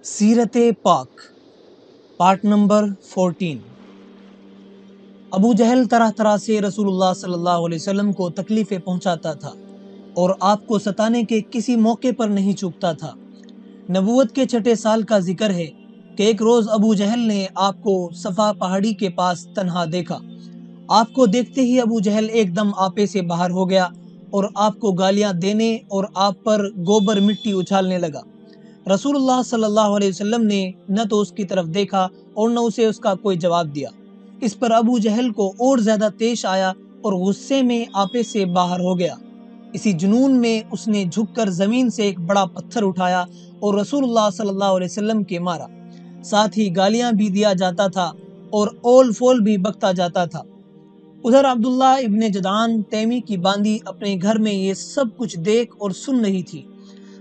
سیرت پاک part number 14۔ ابو جہل طرح طرح سے رسول اللہ صلی اللہ علیہ وسلم کو تکلیفیں پہنچاتا تھا اور آپ کو ستانے کے کسی موقع پر نہیں چوکتا تھا۔ نبوت کے چھٹے سال کا ذکر ہے کہ ایک روز ابو جہل نے آپ کو صفا پہاڑی کے پاس تنہا دیکھا۔ آپ کو دیکھتے ہی ابو جہل ایک دم آپے سے باہر ہو گیا اور آپ کو گالیاں دینے اور آپ پر گوبر مٹی اچھالنے لگا۔ رسول اللہ صلی اللہ علیہ وسلم نے نہ تو اس کی طرف دیکھا اور نہ اسے اس کا کوئی جواب دیا۔ اس پر ابو جہل کو اور زیادہ تیش آیا اور غصے میں آپے سے باہر ہو گیا۔ اسی جنون میں اس نے جھک کر زمین سے ایک بڑا پتھر اٹھایا اور رسول اللہ صلی اللہ علیہ وسلم کے مارا۔ ساتھ ہی گالیاں بھی دیا جاتا تھا اور اول فول بھی بکتا جاتا تھا۔ ادھر عبداللہ ابن جدعان تیمی کی باندی اپنے گھر میں یہ سب کچھ دیکھ اور سن رہی تھی۔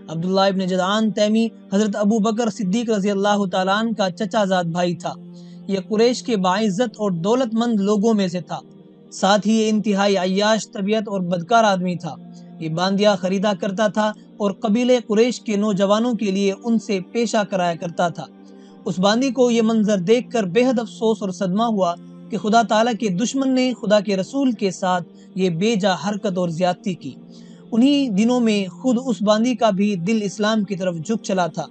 عبداللہ ابن جدعان تیمی حضرت ابو بکر صدیق رضی اللہ تعالیٰ عنہ کا چچا زاد بھائی تھا۔ یہ قریش کے باعزت اور دولت مند لوگوں میں سے تھا۔ ساتھ ہی یہ انتہائی عیاش طبیعت اور بدکار آدمی تھا۔ یہ باندیاں خریدا کرتا تھا اور قبیلے قریش کے نوجوانوں کے لیے ان سے پیشہ کرایا کرتا تھا۔ اس باندی کو یہ منظر دیکھ کر بے حد افسوس اور صدمہ ہوا کہ خدا تعالیٰ کے دشمن نے خدا کے رسول کے ساتھ یہ بے جا حرکت اور زیادتی کی۔ انہی دنوں میں خود اس باندی کا بھی دل اسلام کی طرف جھک چلا تھا،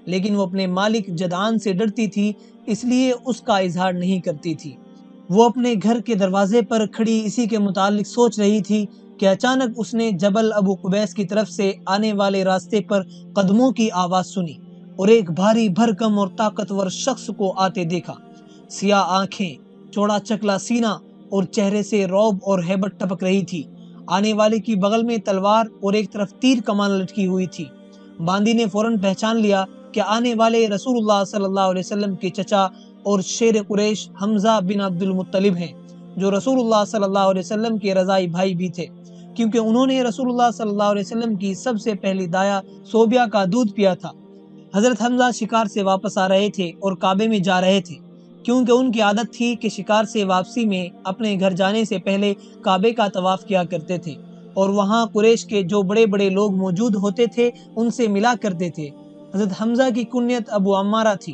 لیکن وہ اپنے مالک جدعان سے ڈرتی تھی، اس لیے اس کا اظہار نہیں کرتی تھی۔ وہ اپنے گھر کے دروازے پر کھڑی اسی کے متعلق سوچ رہی تھی کہ اچانک اس نے جبل ابو قبیس کی طرف سے آنے والے راستے پر قدموں کی آواز سنی اور ایک بھاری بھرکم اور طاقتور شخص کو آتے دیکھا۔ سیاہ آنکھیں، چوڑا چکلا سینہ اور چہرے سے رعب اور ہیبت ٹپک رہی تھی۔ آنے والے کی بغل میں تلوار اور ایک طرف تیر کمان لٹکی ہوئی تھی۔ باندی نے فوراً پہچان لیا کہ آنے والے رسول اللہ صلی اللہ علیہ وسلم کے چچا اور شیر قریش حمزہ بن عبد المطلب ہیں، جو رسول اللہ صلی اللہ علیہ وسلم کے رضائی بھائی بھی تھے، کیونکہ انہوں نے رسول اللہ صلی اللہ علیہ وسلم کی سب سے پہلی دایا صوبیہ کا دودھ پیا تھا۔ حضرت حمزہ شکار سے واپس آ رہے تھے اور کعبے میں جا رہے تھے، کیونکہ ان کی عادت تھی کہ شکار سے واپسی میں اپنے گھر جانے سے پہلے کعبے کا طواف کیا کرتے تھے اور وہاں قریش کے جو بڑے بڑے لوگ موجود ہوتے تھے ان سے ملا کرتے تھے۔ حضرت حمزہ کی کنیت ابو عمارہ تھی۔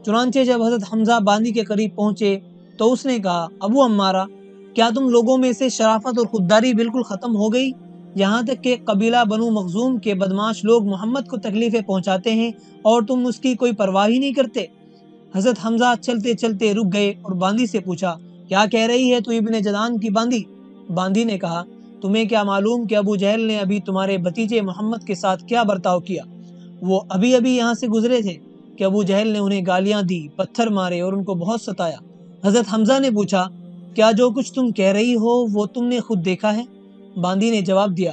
چنانچہ جب حضرت حمزہ باندی کے قریب پہنچے تو اس نے کہا، ابو عمارہ، کیا تم لوگوں میں سے شرافت اور خودداری بالکل ختم ہو گئی؟ یہاں تک کہ قبیلہ بنو مخزوم کے بدمعاش لوگ محمد کو تکلیفیں پہنچاتے ہیں اور تم اس کی کوئی پرواہ ہی نہیں کرتے۔ حضرت حمزہ چلتے چلتے رک گئے اور باندی سے پوچھا، کیا کہہ رہی ہے تو ابن جدعان کی باندی؟ باندی نے کہا، تمہیں کیا معلوم کہ ابو جہل نے ابھی تمہارے بھتیجے محمد کے ساتھ کیا برتاؤ کیا؟ وہ ابھی یہاں سے گزرے تھے کہ ابو جہل نے انہیں گالیاں دی، پتھر مارے اور ان کو بہت ستایا۔ حضرت حمزہ نے پوچھا، کیا جو کچھ تم کہہ رہی ہو وہ تم نے خود دیکھا ہے؟ باندی نے جواب دیا،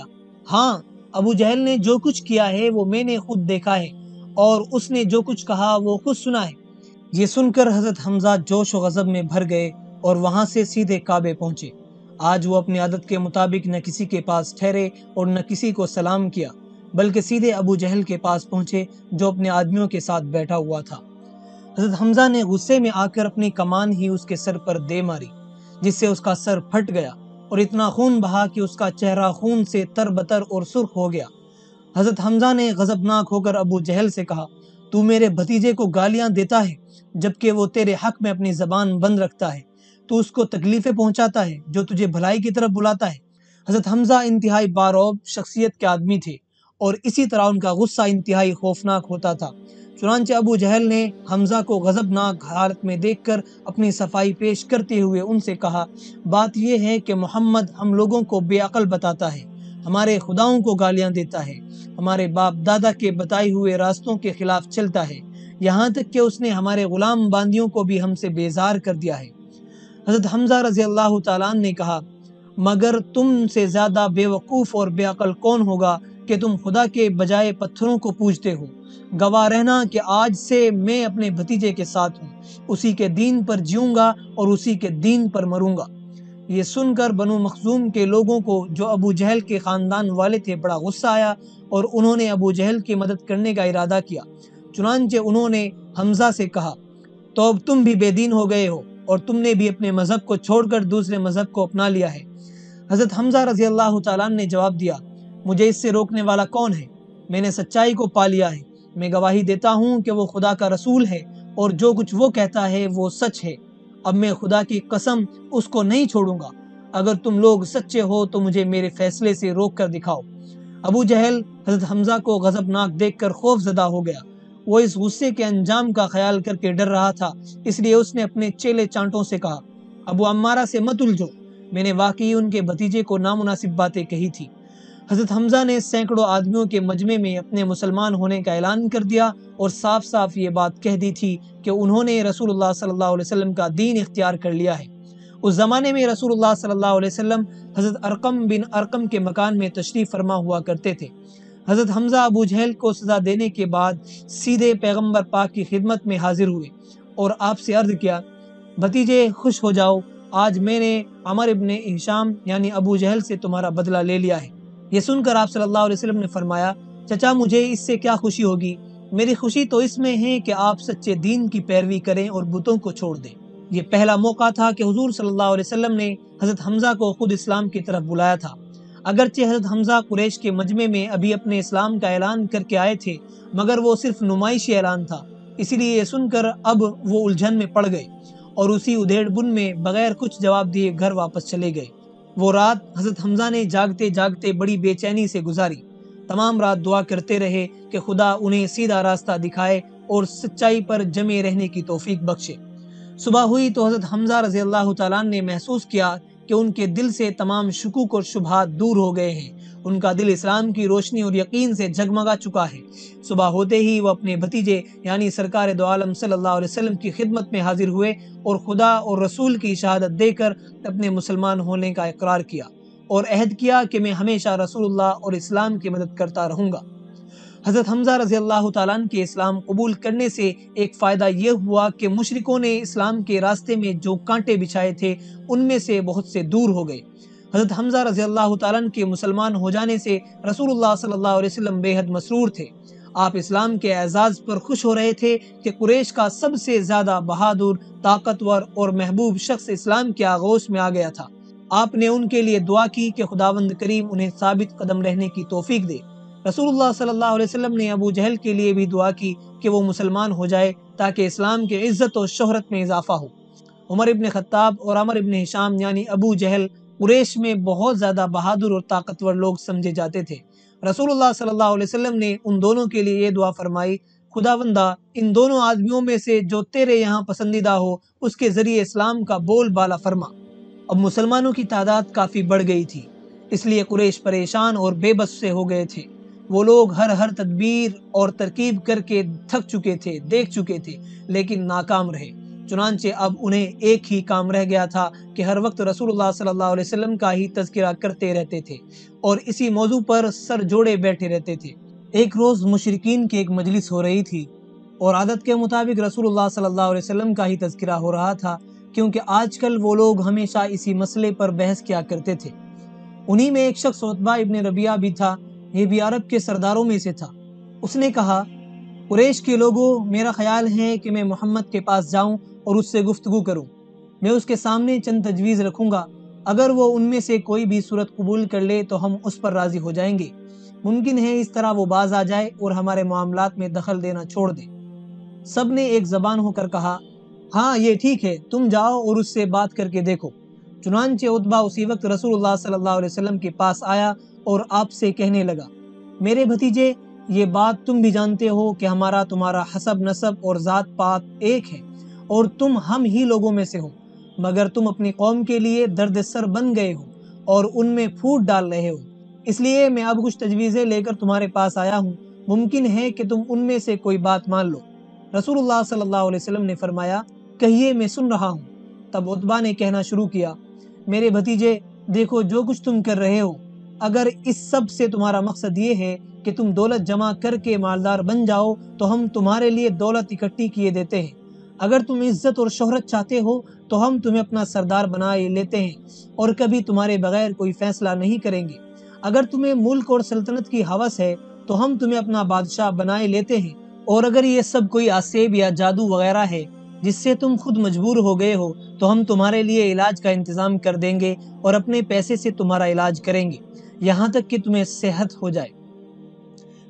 ہاں، ابو جہل نے جو کچھ کیا ہے وہ میں نے خود دیکھا ہے اور اس نے جو کچھ کہا وہ خود سنا ہے۔ یہ سن کر حضرت حمزہ جوش و غضب میں بھر گئے اور وہاں سے سیدھے کعبے پہنچے۔ آج وہ اپنی عادت کے مطابق نہ کسی کے پاس ٹھہرے اور نہ کسی کو سلام کیا، بلکہ سیدھے ابو جہل کے پاس پہنچے جو اپنے آدمیوں کے ساتھ بیٹھا ہوا تھا۔ حضرت حمزہ نے غصے میں آ کر اپنی کمان ہی اس کے سر پر دے ماری، جس سے اس کا سر پھٹ گیا اور اتنا خون بہا کہ اس کا چہرہ خون سے تر بتر اور سرخ ہو گیا۔ حضرت حمزہ نے غضبناک ہو کر ابو جہل سے کہا، تو میرے بھتیجے کو گالیاں دیتا ہے جبکہ وہ تیرے حق میں اپنی زبان بند رکھتا ہے، تو اس کو تکلیفیں پہنچاتا ہے جو تجھے بھلائی کی طرف بلاتا ہے۔ حضرت حمزہ انتہائی بارعب شخصیت کے آدمی تھے اور اسی طرح ان کا غصہ انتہائی خوفناک ہوتا تھا۔ چنانچہ ابو جہل نے حمزہ کو غضبناک حالت میں دیکھ کر اپنی صفائی پیش کرتے ہوئے ان سے کہا، بات یہ ہے کہ محمد ہم لوگوں کو بے عقل بتاتا ہے، ہمارے خداؤں کو گالیاں دیتا ہے، ہمارے باپ دادا کے بتائے ہوئے راستوں کے خلاف چلتا ہے، یہاں تک کہ اس نے ہمارے غلام باندیوں کو بھی ہم سے بیزار کر دیا ہے۔ حضرت حمزہ رضی اللہ تعالیٰ عنہ نے کہا، مگر تم سے زیادہ بے وقوف اور بے عقل کون ہوگا کہ تم خدا کے بجائے پتھروں کو پوجتے ہو؟ گواہ رہنا کہ آج سے میں اپنے بھتیجے کے ساتھ ہوں، اسی کے دین پر جیوں گا اور اسی کے دین پر مروں گا۔ یہ سن کر بنو مخزوم کے لوگوں کو جو ابو جہل کے خاندان والے تھے بڑا غصہ آیا اور انہوں نے ابو جہل کی مدد کرنے کا ارادہ کیا۔ چنانچہ انہوں نے حمزہ سے کہا، تو اب تم بھی بے دین ہو گئے ہو اور تم نے بھی اپنے مذہب کو چھوڑ کر دوسرے مذہب کو اپنا لیا ہے۔ حضرت حمزہ رضی اللہ تعالیٰ عنہ نے جواب دیا، مجھے اس سے روکنے والا کون ہے؟ میں نے سچائی کو پا لیا ہے، میں گواہی دیتا ہوں کہ وہ خدا کا رسول ہے اور جو کچھ وہ کہتا ہے وہ سچ ہے۔ اب میں خدا کی قسم اس کو نہیں چھوڑوں گا۔ اگر تم لوگ سچے ہو تو مجھے میرے فیصلے سے روک کر دکھاؤ۔ ابو جہل حضرت حمزہ کو غضبناک دیکھ کر خوف زدہ ہو گیا۔ وہ اس غصے کے انجام کا خیال کر کے ڈر رہا تھا، اس لیے اس نے اپنے چیلے چانٹوں سے کہا، ابو عمارہ سے مت الجھو، میں نے واقعی ان کے بھتیجے کو نامناسب باتیں کہی تھی۔ حضرت حمزہ نے سینکڑوں آدمیوں کے مجمع میں اپنے مسلمان ہونے کا اعلان کر دیا اور صاف صاف یہ بات کہہ دی تھی کہ انہوں نے رسول اللہ صلی اللہ علیہ وسلم کا دین اختیار کر لیا ہے۔ اس زمانے میں رسول اللہ صلی اللہ علیہ وسلم حضرت ارقم بن ارقم کے مکان میں تشریف فرما ہوا کرتے تھے۔ حضرت حمزہ ابو جہل کو سزا دینے کے بعد سیدھے پیغمبر پاک کی خدمت میں حاضر ہوئے اور آپ سے عرض کیا، بھتیجے خوش ہو جاؤ، آج میں نے عمر ابن ہشام یعنی ابو جہل سے تمہارا بدلہ لے لیا ہے۔ یہ سن کر آپ صلی اللہ علیہ وسلم نے فرمایا، چچا مجھے اس سے کیا خوشی ہوگی؟ میری خوشی تو اس میں ہے کہ آپ سچے دین کی پیروی کریں اور بتوں کو چھوڑ دیں۔ یہ پہلا موقع تھا کہ حضور صلی اللہ علیہ وسلم نے حضرت حمزہ کو خود اسلام کی طرف بلایا تھا۔ اگرچہ حضرت حمزہ قریش کے مجمع میں ابھی اپنے اسلام کا اعلان کر کے آئے تھے، مگر وہ صرف نمائشی اعلان تھا، اسی لیے یہ سن کر اب وہ الجھن میں پڑ گئے اور اسی ادھیڑ بن میں بغیر کچھ جواب دیے گھر واپس چلے گئے۔ وہ رات حضرت حمزہ نے جاگتے جاگتے بڑی بے چینی سے گزاری۔ تمام رات دعا کرتے رہے کہ خدا انہیں سیدھا راستہ دکھائے اور سچائی پر جمے رہنے کی توفیق بخشے۔ صبح ہوئی تو حضرت حمزہ رضی اللہ تعالیٰ نے محسوس کیا کہ ان کے دل سے تمام شکوک اور شبہات دور ہو گئے ہیں۔ ان کا دل اسلام کی روشنی اور یقین سے جگمگا چکا ہے۔ صبح ہوتے ہی وہ اپنے بھتیجے یعنی سرکار دو عالم صلی اللہ علیہ وسلم کی خدمت میں حاضر ہوئے اور خدا اور رسول کی شہادت دے کر اپنے مسلمان ہونے کا اقرار کیا اور عہد کیا کہ میں ہمیشہ رسول اللہ اور اسلام کی مدد کرتا رہوں گا۔ حضرت حمزہ رضی اللہ تعالیٰ عنہ کے اسلام قبول کرنے سے ایک فائدہ یہ ہوا کہ مشرکوں نے اسلام کے راستے میں جو کانٹے بچھائے تھے ان میں سے بہت سے دور ہو گئے۔ حضرت حمزہ رضی اللہ تعالیٰ عنہ کے مسلمان ہو جانے سے رسول اللہ صلی اللہ علیہ وسلم بے حد مسرور تھے۔ آپ اسلام کے اعزاز پر خوش ہو رہے تھے کہ قریش کا سب سے زیادہ بہادر، طاقتور اور محبوب شخص اسلام کے آغوش میں آ گیا تھا۔ آپ نے ان کے لیے دعا کی کہ خداوند کریم انہیں ثابت قدم رہنے کی توفیق دے۔ رسول اللہ صلی اللہ علیہ وسلم نے ابو جہل کے لیے بھی دعا کی کہ وہ مسلمان ہو جائے تاکہ اسلام کی عزت و شہرت میں اضافہ ہو۔ عمر ابن خطاب اور عمر ابن ہشام یعنی ابو جہل قریش میں بہت زیادہ بہادر اور طاقتور لوگ سمجھے جاتے تھے۔ رسول اللہ صلی اللہ علیہ وسلم نے ان دونوں کے لیے یہ دعا فرمائی، خداوندہ ان دونوں آدمیوں میں سے جو تیرے یہاں پسندیدہ ہو اس کے ذریعے اسلام کا بول بالا فرما۔ اب مسلمانوں کی تعداد کافی بڑھ گئی تھی، اس لیے قریش پریشان اور بے بس سے ہو گئے تھے۔ وہ لوگ ہر تدبیر اور ترکیب کر کے تھک چکے تھے، دیکھ چکے تھے، لیکن ناکام رہے۔ چنانچہ اب انہیں ایک ہی کام رہ گیا تھا کہ ہر وقت رسول اللہ صلی اللہ علیہ وسلم کا ہی تذکرہ کرتے رہتے تھے اور اسی موضوع پر سر جوڑے بیٹھے رہتے تھے۔ ایک روز مشرکین کی ایک مجلس ہو رہی تھی اور عادت کے مطابق رسول اللہ صلی اللہ علیہ وسلم کا ہی تذکرہ ہو رہا تھا، کیونکہ آج کل وہ لوگ ہمیشہ اسی مسئلے پر بحث کیا کرتے تھے۔ انہی میں ایک شخص عتبہ ابن ربیعہ بھی تھا، یہ بھی عرب کے سرداروں میں سے تھا۔ اس نے کہا، قریش کے لوگوں، میرا خیال ہے کہ میں محمد کے پاس جاؤں اور اس سے گفتگو کروں۔ میں اس کے سامنے چند تجویز رکھوں گا، اگر وہ ان میں سے کوئی بھی صورت قبول کر لے تو ہم اس پر راضی ہو جائیں گے۔ ممکن ہے اس طرح وہ باز آ جائے اور ہمارے معاملات میں دخل دینا چھوڑ دے۔ سب نے ایک زبان ہو کر کہا، ہاں یہ ٹھیک ہے، تم جاؤ اور اس سے بات کر کے دیکھو۔ چنانچہ عتبہ اسی وقت رسول اللہ صلی اللہ علیہ وسلم کے پاس آیا اور آپ سے کہنے لگا، میرے بھتیجے، یہ بات تم بھی جانتے ہو کہ ہمارا تمہارا حسب نسب اور ذات پات ایک ہے اور تم ہم ہی لوگوں میں سے ہو، مگر تم اپنی قوم کے لیے درد سر بن گئے ہو اور ان میں پھوٹ ڈال رہے ہو۔ اس لیے میں اب کچھ تجویزیں لے کر تمہارے پاس آیا ہوں، ممکن ہے کہ تم ان میں سے کوئی بات مان لو۔ رسول اللہ صلی اللہ علیہ وسلم نے فرمایا، کہیے، میں سن رہا ہوں۔ تب عتبہ نے کہنا شروع کیا، میرے بھتیجے، دیکھو جو کچھ تم کر رہے ہو، اگر اس سب سے تمہارا مقصد یہ ہے کہ تم دولت جمع کر کے مالدار بن جاؤ تو ہم تمہارے لیے دولت اکٹھی کیے دیتے ہیں۔ اگر تم عزت اور شہرت چاہتے ہو تو ہم تمہیں اپنا سردار بنائے لیتے ہیں اور کبھی تمہارے بغیر کوئی فیصلہ نہیں کریں گے۔ اگر تمہیں ملک اور سلطنت کی ہوس ہے تو ہم تمہیں اپنا بادشاہ بنائے لیتے ہیں، اور اگر یہ سب کوئی آسیب یا جادو وغیرہ ہے جس سے تم خود مجبور ہو گئے ہو تو ہم تمہارے لیے علاج کا انتظام کر دیں گے اور اپنے پیسے سے تمہارا علاج کریں گے یہاں تک کہ تمہیں صحت ہو جائے۔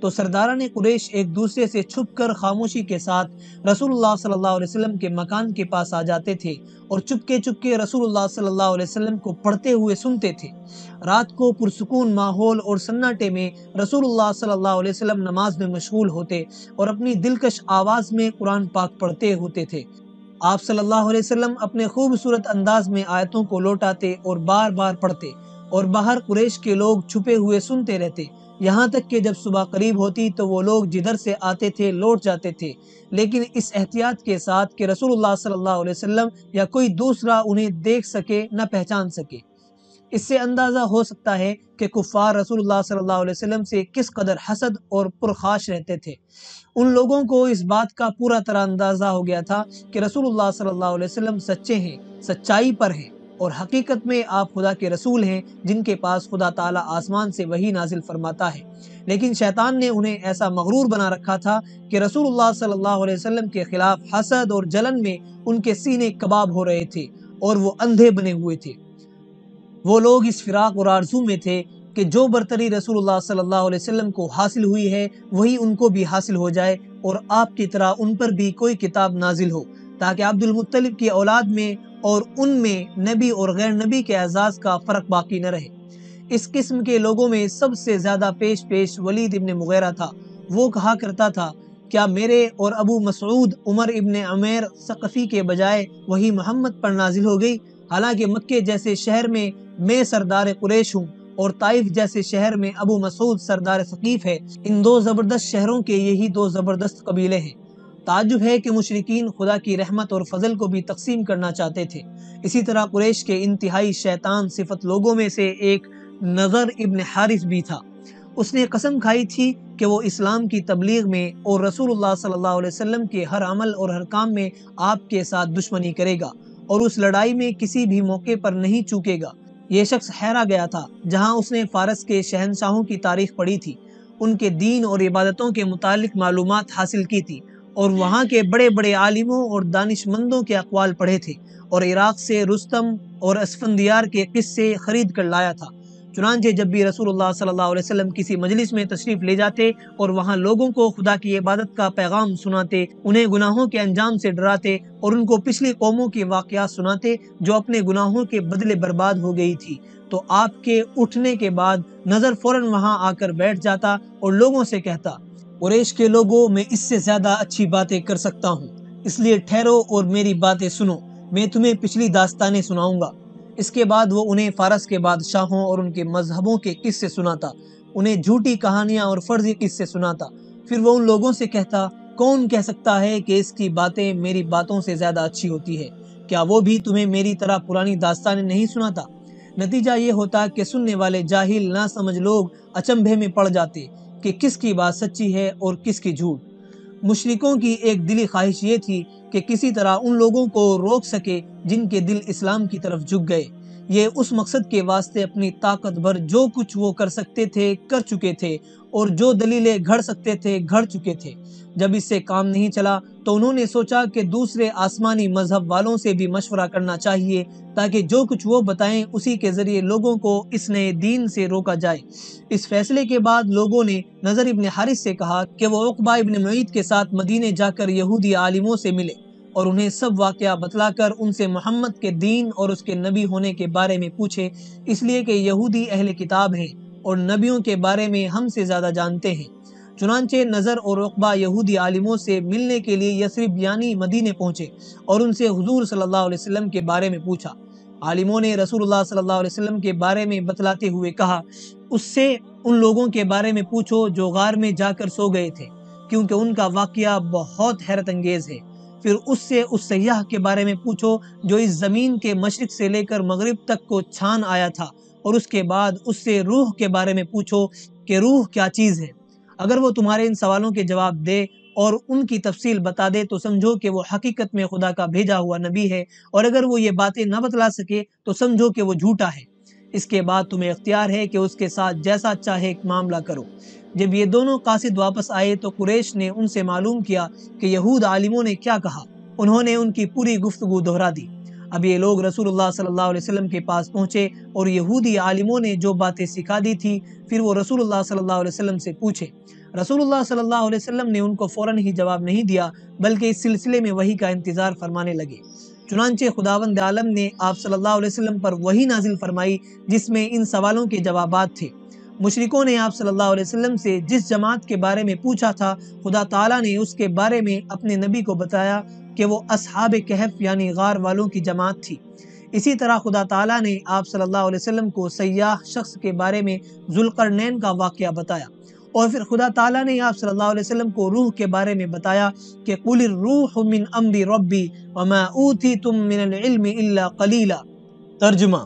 تو سرداران قریش ایک دوسرے سے چھپ کر خاموشی کے ساتھ رسول اللہ صلی اللہ علیہ وسلم کے مکان کے پاس آ جاتے تھے اور چپکے رسول اللہ صلی اللہ علیہ وسلم کو پڑھتے ہوئے سنتے تھے۔ رات کو پرسکون ماحول اور سناٹے میں رسول اللہ صلی اللہ علیہ وسلم نماز میں مشغول ہوتے اور اپنی دلکش آواز میں قرآن پاک پڑھتے ہوتے تھے۔ آپ صلی اللہ علیہ وسلم اپنے خوبصورت انداز میں آیتوں کو لوٹاتے اور بار بار پڑھتے اور باہر قریش کے لوگ چھپے ہوئے سنتے رہتے، یہاں تک کہ جب صبح قریب ہوتی تو وہ لوگ جدھر سے آتے تھے لوٹ جاتے تھے، لیکن اس احتیاط کے ساتھ کہ رسول اللہ صلی اللہ علیہ وسلم یا کوئی دوسرا انہیں دیکھ سکے نہ پہچان سکے۔ اس سے اندازہ ہو سکتا ہے کہ کفار رسول اللہ صلی اللہ علیہ وسلم سے کس قدر حسد اور پرخاش رہتے تھے۔ ان لوگوں کو اس بات کا پورا طرح اندازہ ہو گیا تھا کہ رسول اللہ صلی اللہ علیہ وسلم سچے ہیں، سچائی پر ہیں، اور حقیقت میں آپ خدا کے رسول ہیں جن کے پاس خدا تعالیٰ آسمان سے وحی نازل فرماتا ہے۔ لیکن شیطان نے انہیں ایسا مغرور بنا رکھا تھا کہ رسول اللہ صلی اللہ علیہ وسلم کے خلاف حسد اور جلن میں ان کے سینے کباب ہو رہے تھے اور وہ اندھے بنے ہوئے تھے۔ وہ لوگ اس فراق اور آرزو میں تھے کہ جو برتری رسول اللہ صلی اللہ علیہ وسلم کو حاصل ہوئی ہے وہی ان کو بھی حاصل ہو جائے، اور آپ کی طرح ان پر بھی کوئی کتاب نازل ہو، تاکہ عبد المطلب کی اولاد میں اور ان میں نبی اور غیر نبی کے اعزاز کا فرق باقی نہ رہے۔ اس قسم کے لوگوں میں سب سے زیادہ پیش ولید ابن مغیرہ تھا۔ وہ کہا کرتا تھا، کیا میرے اور ابو مسعود عمر ابن عمیر ثقفی کے بجائے وہی محمد پر نازل ہو گئی؟ حالانکہ مکے جیسے شہر میں سردار قریش ہوں اور طائف جیسے شہر میں ابو مسعود سردار ثقیف ہے۔ ان دو زبردست شہروں کے یہی دو زبردست قبیلے ہیں۔ تعجب ہے کہ مشرکین خدا کی رحمت اور فضل کو بھی تقسیم کرنا چاہتے تھے۔ اسی طرح قریش کے انتہائی شیطان صفت لوگوں میں سے ایک نضر ابن حارث بھی تھا۔ اس نے قسم کھائی تھی کہ وہ اسلام کی تبلیغ میں اور رسول اللہ صلی اللہ علیہ وسلم کے ہر عمل اور ہر کام میں آپ کے ساتھ دشمنی کرے گا اور اس لڑائی میں کسی بھی موقع پر نہیں چوکے گا۔ یہ شخص حیرہ گیا تھا جہاں اس نے فارس کے شہنشاہوں کی تاریخ پڑھی تھی، ان کے دین اور عبادتوں کے متعلق معلومات حاصل کی تھی، اور وہاں کے بڑے بڑے عالموں اور دانش مندوں کے اقوال پڑھے تھے، اور عراق سے رستم اور اسفندیار کے قصے خرید کر لایا تھا۔ چنانچہ جب بھی رسول اللہ صلی اللہ علیہ وسلم کسی مجلس میں تشریف لے جاتے اور وہاں لوگوں کو خدا کی عبادت کا پیغام سناتے، انہیں گناہوں کے انجام سے ڈراتے اور ان کو پچھلی قوموں کے واقعات سناتے جو اپنے گناہوں کے بدلے برباد ہو گئی تھی، تو آپ کے اٹھنے کے بعد نظر فوراً وہاں آ کر بیٹھ جاتا اور لوگوں سے کہتا، قریش کے لوگوں، میں اس سے زیادہ اچھی باتیں کر سکتا ہوں، اس لیے ٹھہرو اور میری باتیں سنو، میں تمہیں پچھلی داستانیں سناؤں گا۔ اس کے بعد وہ انہیں فارس کے بادشاہوں اور ان کے مذہبوں کے قصے سناتا، انہیں جھوٹی کہانیاں اور فرضی قصے سناتا۔ پھر وہ ان لوگوں سے کہتا، کون کہہ سکتا ہے کہ اس کی باتیں میری باتوں سے زیادہ اچھی ہوتی ہے؟ کیا وہ بھی تمہیں میری طرح پرانی داستانیں نہیں سناتا؟ نتیجہ یہ ہوتا کہ سننے والے جاہل نہ سمجھ لوگ اچنبھے میں پڑ جاتے کہ کس کی بات سچی ہے اور کس کی جھوٹ۔ مشرکوں کی ایک دلی خواہش یہ تھی کہ کسی طرح ان لوگوں کو روک سکے جن کے دل اسلام کی طرف جھک گئے۔ یہ اس مقصد کے واسطے اپنی طاقت بھر جو کچھ وہ کر سکتے تھے کر چکے تھے، اور جو دلیلیں گھڑ سکتے تھے گھڑ چکے تھے۔ جب اس سے کام نہیں چلا تو انہوں نے سوچا کہ دوسرے آسمانی مذہب والوں سے بھی مشورہ کرنا چاہیے تاکہ جو کچھ وہ بتائیں اسی کے ذریعے لوگوں کو اس نئے دین سے روکا جائے۔ اس فیصلے کے بعد لوگوں نے نضر ابن حارث سے کہا کہ وہ عقبہ ابن معیط کے ساتھ مدینے جا کر یہودی عالموں سے ملے اور انہیں سب واقعہ بتلا کر ان سے محمد کے دین اور اس کے نبی ہونے کے بارے میں پوچھے، اس لیے کہ یہودی اہل کتاب ہیں اور نبیوں کے بارے میں ہم سے زیادہ جانتے ہیں۔ چنانچہ نضر اور عقبہ یہودی عالموں سے ملنے کے لیے یثرب یعنی مدینے پہنچے اور ان سے حضور صلی اللہ علیہ وسلم کے بارے میں پوچھا۔ عالموں نے رسول اللہ صلی اللہ علیہ وسلم کے بارے میں بتلاتے ہوئے کہا، اس سے ان لوگوں کے بارے میں پوچھو جو غار میں جا کر سو گئے تھے، کیونکہ ان کا واقعہ بہت حیرت انگیز ہے۔ پھر اس سے اس سیاح کے بارے میں پوچھو جو اس زمین کے مشرق سے لے کر مغرب تک کو چھان آیا تھا، اور اس کے بعد اس سے روح کے بارے میں پوچھو کہ روح کیا چیز ہے۔ اگر وہ تمہارے ان سوالوں کے جواب دے اور ان کی تفصیل بتا دے تو سمجھو کہ وہ حقیقت میں خدا کا بھیجا ہوا نبی ہے، اور اگر وہ یہ باتیں نہ بتلا سکے تو سمجھو کہ وہ جھوٹا ہے۔ اس کے بعد تمہیں اختیار ہے کہ اس کے ساتھ جیسا چاہے معاملہ کرو۔ جب یہ دونوں قاصد واپس آئے تو قریش نے ان سے معلوم کیا کہ یہود عالموں نے کیا کہا۔ انہوں نے ان کی پوری گفتگو دہرا دی۔ اب یہ لوگ رسول اللہ صلی اللہ علیہ وسلم کے پاس پہنچے اور یہودی عالموں نے جو باتیں سکھا دی تھی پھر وہ رسول اللہ صلی اللہ علیہ وسلم سے پوچھے۔ رسول اللہ صلی اللہ علیہ وسلم نے ان کو فوراً ہی جواب نہیں دیا بلکہ اس سلسلے میں وحی کا انتظار فرمانے لگے۔ چنانچہ خداوند عالم نے آپ صلی اللہ علیہ وسلم پر وحی نازل فرمائی جس میں ان سوالوں کے جوابات تھے۔ مشرکوں نے آپ صلی اللہ علیہ وسلم سے جس جماعت کے بارے میں پوچھا تھا خدا تعالیٰ نے اس کے بارے میں اپنے نبی کو بتایا کہ وہ اصحاب کہف یعنی غار والوں کی جماعت تھی۔ اسی طرح خدا تعالیٰ نے آپ صلی اللہ علیہ وسلم کو سیاح شخص کے بارے میں ذوالقرنین کا واقعہ بتایا، اور پھر خدا تعالیٰ نے آپ صلی اللہ علیہ وسلم کو روح کے بارے میں بتایا کہ قُلِ الرُّوحُ مِنْ أَمْرِ رَبِّي وَمَا أُوتِيتُم مِّنَ الْعِلْمِ إِلَّا قَلِيلًا۔ ترجمہ: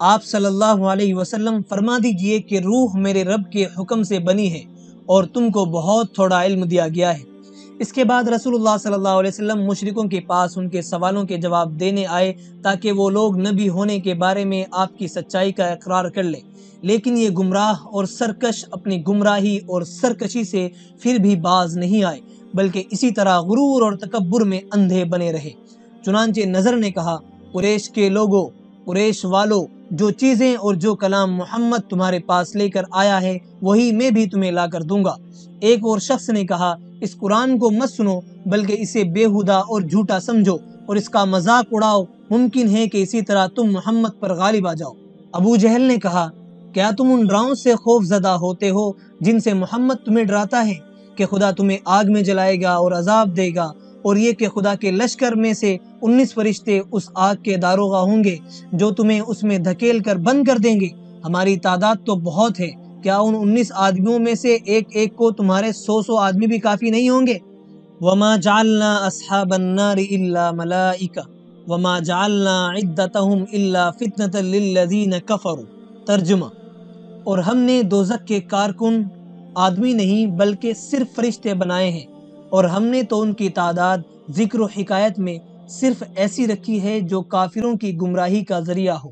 آپ صلی اللہ علیہ وسلم فرما دیجئے کہ روح میرے رب کے حکم سے بنی ہے اور تم کو بہت تھوڑا علم دیا گیا ہے۔ اس کے بعد رسول اللہ صلی اللہ علیہ وسلم مشرکوں کے پاس ان کے سوالوں کے جواب دینے آئے تاکہ وہ لوگ نبی ہونے کے بارے میں آپ کی سچائی کا اقرار کر لیں، لیکن یہ گمراہ اور سرکش اپنی گمراہی اور سرکشی سے پھر بھی باز نہیں آئے بلکہ اسی طرح غرور اور تکبر میں اندھے بنے رہے۔ چنانچہ نظر نے کہا: قریش کے لوگوں، قریش والو، جو چیزیں اور جو کلام محمد تمہارے پاس لے کر آیا ہے وہی میں بھی تمہیں لا کر دوں گا۔ ایک اور شخص نے کہا: اس قرآن کو مت سنو بلکہ اسے بیہودہ اور جھوٹا سمجھو اور اس کا مذاق اڑاؤ، ممکن ہے کہ اسی طرح تم محمد پر غالب آ جاؤ۔ ابو جہل نے کہا: کیا تم ان ڈراؤں سے خوف زدہ ہوتے ہو جن سے محمد تمہیں ڈراتا ہے کہ خدا تمہیں آگ میں جلائے گا اور عذاب دے گا، اور یہ کہ خدا کے لشکر میں سے 19 فرشتے اس آگ کے داروغہ ہوں گے جو تمہیں اس میں دھکیل کر بند کر دیں گے؟ ہماری تعداد تو بہت ہے، کیا ان 19 آدمیوں میں سے ایک ایک کو تمہارے 100 آدمی بھی کافی نہیں ہوں گے؟ وَمَا جَعَلْنَا أَصْحَابَ النَّارِ إِلَّا مَلَائِكَةً وَمَا جَعَلْنَا عِدَّتَهُمْ إِلَّا فِتْنَةً لِلَّذِينَ كَفَرُوا۔ ترجمہ: اور ہم نے دوزخ کے کارکن آدمی نہیں بلکہ صرف فرشتے بنائے ہیں، اور ہم نے تو ان کی تعداد ذکر و حکایت میں صرف ایسی رکھی ہے جو کافروں کی گمراہی کا ذریعہ ہو۔